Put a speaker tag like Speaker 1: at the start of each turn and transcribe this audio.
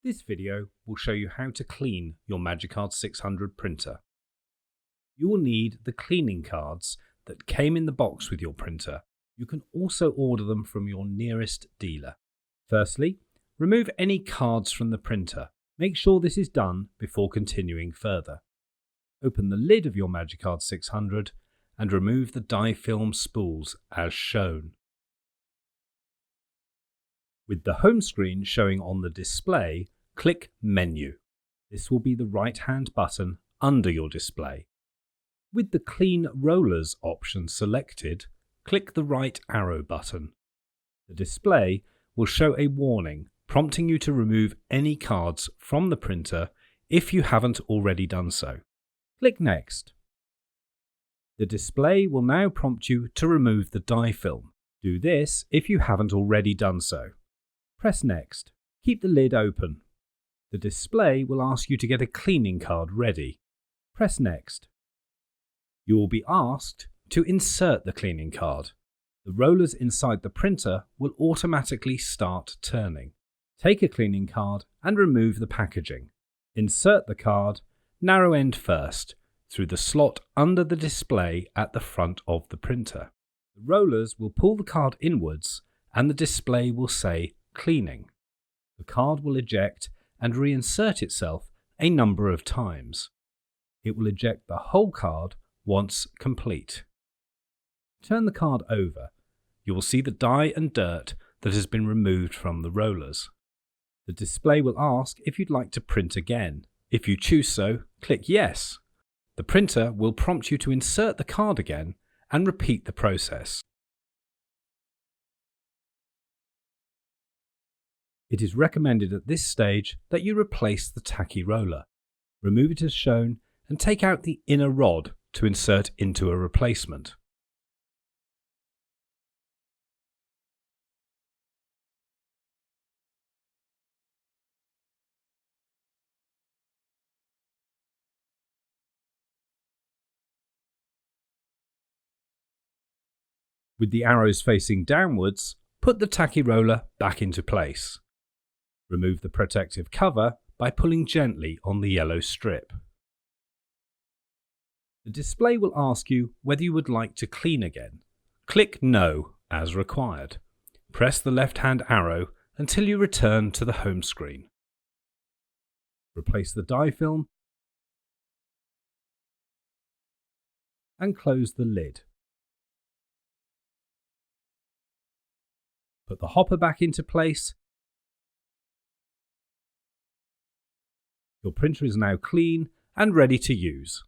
Speaker 1: This video will show you how to clean your Magicard 600 printer. You will need the cleaning cards that came in the box with your printer. You can also order them from your nearest dealer. Firstly, remove any cards from the printer. Make sure this is done before continuing further. Open the lid of your Magicard 600 and remove the die film spools as shown. With the home screen showing on the display, click Menu. This will be the right-hand button under your display. With the Clean Rollers option selected, click the right arrow button. The display will show a warning prompting you to remove any cards from the printer if you haven't already done so. Click Next. The display will now prompt you to remove the die film. Do this if you haven't already done so. Press Next. Keep the lid open. The display will ask you to get a cleaning card ready. Press Next. You will be asked to insert the cleaning card. The rollers inside the printer will automatically start turning. Take a cleaning card and remove the packaging. Insert the card, narrow end first, through the slot under the display at the front of the printer. The rollers will pull the card inwards and the display will say Cleaning. The card will eject and reinsert itself a number of times. It will eject the whole card once complete. Turn the card over. You will see the dye and dirt that has been removed from the rollers. The display will ask if you'd like to print again. If you choose so, click Yes. The printer will prompt you to insert the card again and repeat the process. It is recommended at this stage that you replace the tacky roller. Remove it as shown and take out the inner rod to insert into a replacement. With the arrows facing downwards, put the tacky roller back into place. Remove the protective cover by pulling gently on the yellow strip. The display will ask you whether you would like to clean again. Click No as required. Press the left-hand arrow until you return to the home screen. Replace the die film and close the lid. Put the hopper back into place. Your printer is now clean and ready to use.